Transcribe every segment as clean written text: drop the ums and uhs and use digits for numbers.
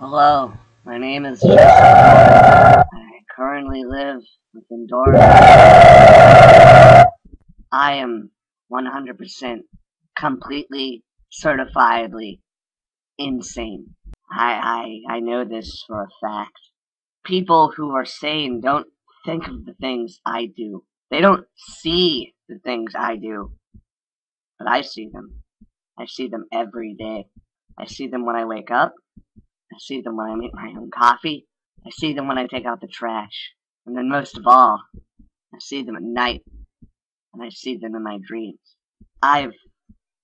Hello, my name is Jesse. I currently live within doors. I am 100% completely certifiably insane. I know this for a fact. People who are sane don't think of the things I do. They don't see the things I do, but I see them. I see them every day. I see them when I wake up. I see them when I make my own coffee. I see them when I take out the trash. And then most of all, I see them at night. And I see them in my dreams. I've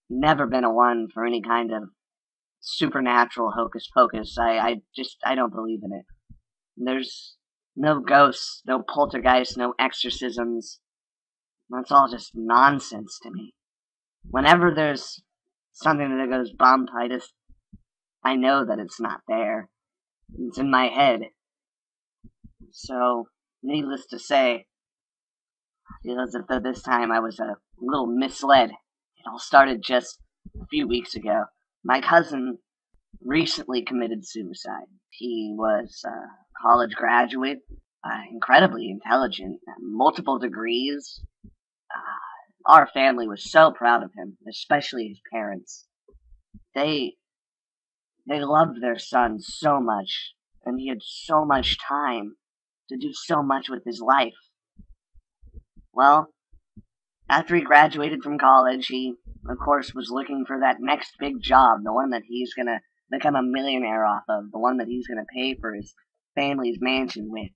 never been a one for any kind of supernatural hocus pocus. I don't believe in it. There's no ghosts, no poltergeists, no exorcisms. That's all just nonsense to me. Whenever there's something that goes bump, I know that it's not there. It's in my head. So, needless to say, I feel as if though this time I was a little misled. It all started just a few weeks ago. My cousin recently committed suicide. He was a college graduate, incredibly intelligent, multiple degrees. Our family was so proud of him, especially his parents. They loved their son so much, and he had so much time to do so much with his life. Well, after he graduated from college, he, of course, was looking for that next big job, the one that he's gonna become a millionaire off of, the one that he's gonna pay for his family's mansion with.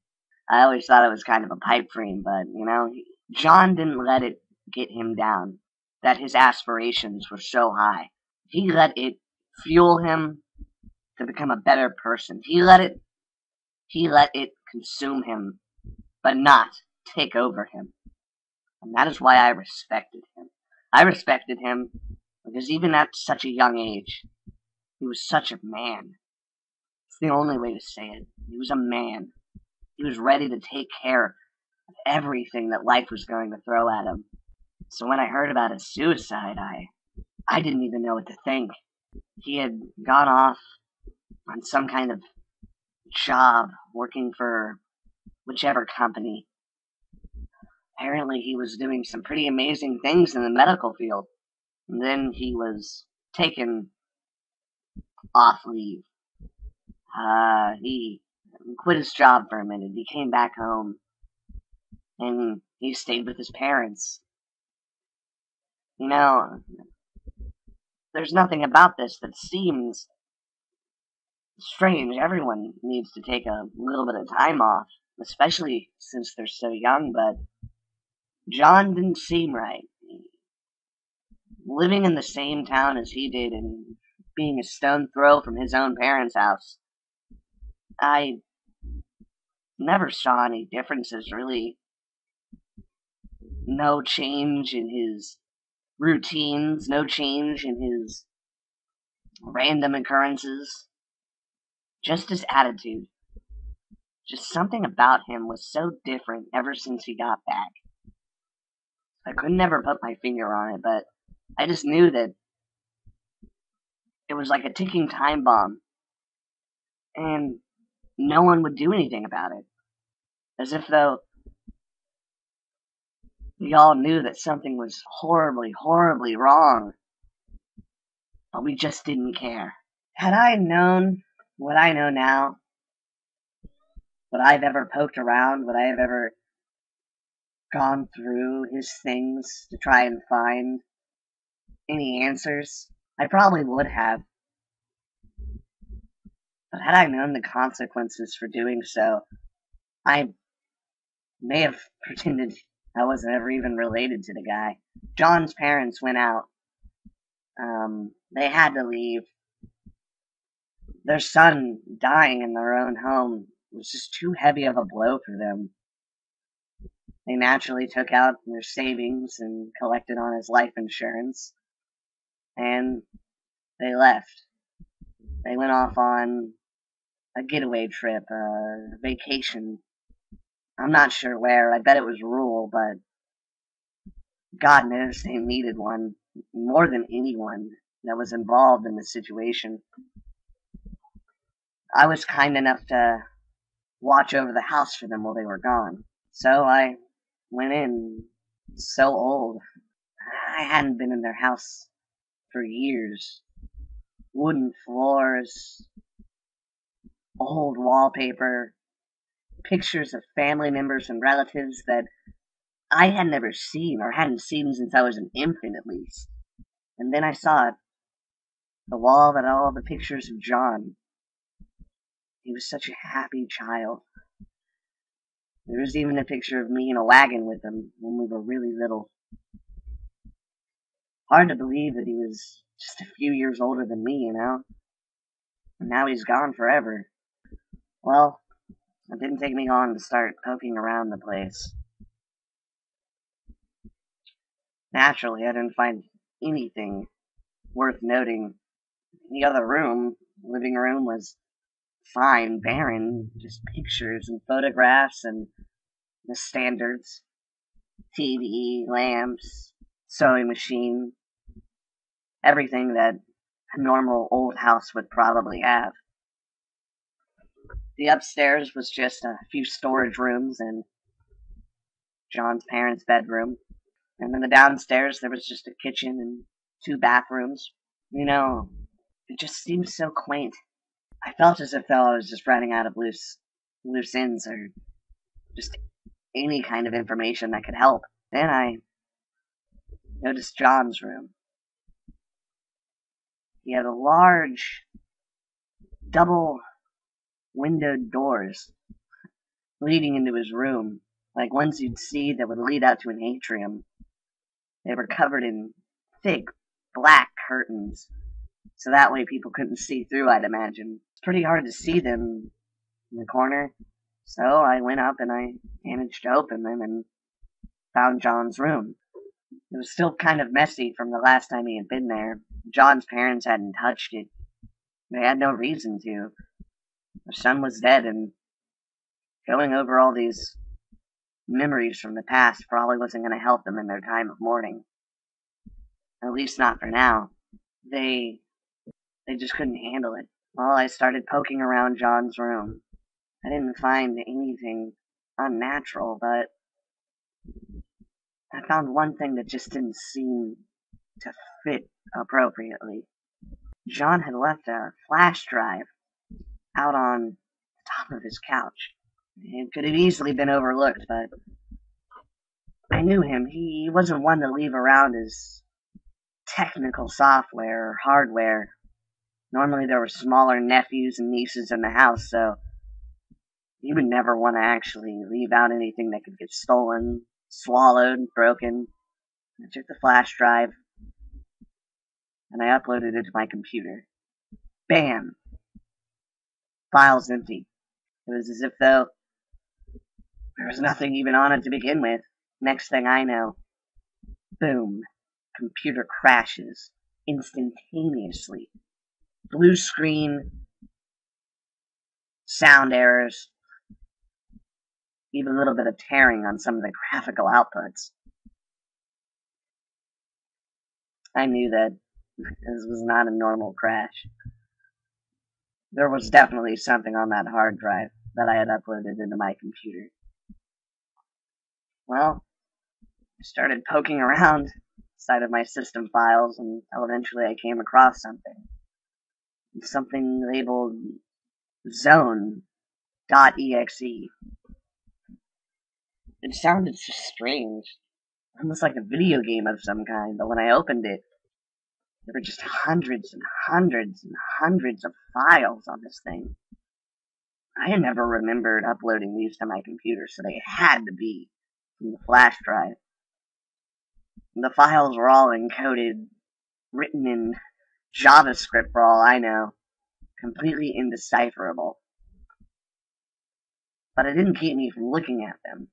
I always thought it was kind of a pipe dream, but, John didn't let it get him down, that his aspirations were so high. He let it fuel him to become a better person. He let it consume him, but not take over him. And that is why I respected him. I respected him because even at such a young age, he was such a man. It's the only way to say it. He was a man. He was ready to take care of everything that life was going to throw at him. So when I heard about his suicide, I didn't even know what to think. He had gone off on some kind of job working for whichever company. Apparently he was doing some pretty amazing things in the medical field. And then he was taken off leave. He quit his job for a minute. He came back home. And he stayed with his parents. There's nothing about this that seems strange. Everyone needs to take a little bit of time off, especially since they're so young, but John didn't seem right. Living in the same town as he did and being a stone throw from his own parents' house, I never saw any differences, really. No change in his routines, no change in his random occurrences. Just his attitude. Just something about him was so different ever since he got back. I could never put my finger on it, but I just knew that it was like a ticking time bomb. And no one would do anything about it. As if though we all knew that something was horribly, horribly wrong. But we just didn't care. Had I known what I know now, would I have ever poked around? Would I have ever gone through his things to try and find any answers? I probably would have. But had I known the consequences for doing so, I may have pretended I wasn't ever even related to the guy. John's parents went out. They had to leave. Their son dying in their own home was just too heavy of a blow for them. They naturally took out their savings and collected on his life insurance. And they left. They went off on a getaway trip, a vacation. I'm not sure where. I bet it was rural, but God knows they needed one more than anyone that was involved in the situation. I was kind enough to watch over the house for them while they were gone. So I went in, so old. I hadn't been in their house for years. Wooden floors, old wallpaper, pictures of family members and relatives that I had never seen or hadn't seen since I was an infant at least. And then I saw it, the wall that had all the pictures of John. He was such a happy child. There was even a picture of me in a wagon with him when we were really little. Hard to believe that he was just a few years older than me, And now he's gone forever. Well, it didn't take me long to start poking around the place. Naturally, I didn't find anything worth noting. The other room, living room, was fine, barren, just pictures and photographs and the standards. TV, lamps, sewing machine, everything that a normal old house would probably have. The upstairs was just a few storage rooms and John's parents' bedroom. And then the downstairs, there was just a kitchen and 2 bathrooms. It just seemed so quaint. I felt as if though I was just running out of loose ends or just any kind of information that could help. Then I noticed John's room. He had a large, double windowed doors leading into his room, like ones you'd see that would lead out to an atrium. They were covered in thick, black curtains, so that way people couldn't see through, I'd imagine. It's pretty hard to see them in the corner, so I went up and I managed to open them and found John's room. It was still kind of messy from the last time he had been there. John's parents hadn't touched it. They had no reason to. Their son was dead, and going over all these memories from the past probably wasn't going to help them in their time of mourning. At least not for now. They just couldn't handle it. Well, I started poking around John's room. I didn't find anything unnatural, but I found one thing that just didn't seem to fit appropriately. John had left a flash drive out on the top of his couch. It could have easily been overlooked, but I knew him. He wasn't one to leave around his technical software or hardware. Normally there were smaller nephews and nieces in the house, so he would never want to actually leave out anything that could get stolen, swallowed, broken. I took the flash drive, and I uploaded it to my computer. Bam! File's empty. It was as if though there was nothing even on it to begin with. Next thing I know, boom, computer crashes instantaneously. Blue screen, sound errors, even a little bit of tearing on some of the graphical outputs. I knew that this was not a normal crash. There was definitely something on that hard drive that I had uploaded into my computer. Well, I started poking around inside of my system files until eventually I came across something. Something labeled ZONE.EXE. It sounded so strange, almost like a video game of some kind, but when I opened it, there were just hundreds and hundreds and hundreds of files on this thing. I had never remembered uploading these to my computer, so they had to be from the flash drive. The files were all encoded, written in JavaScript for all I know, completely indecipherable. But it didn't keep me from looking at them.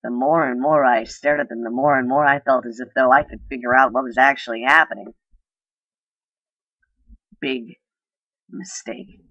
The more and more I stared at them, the more and more I felt as if though I could figure out what was actually happening. Big mistake.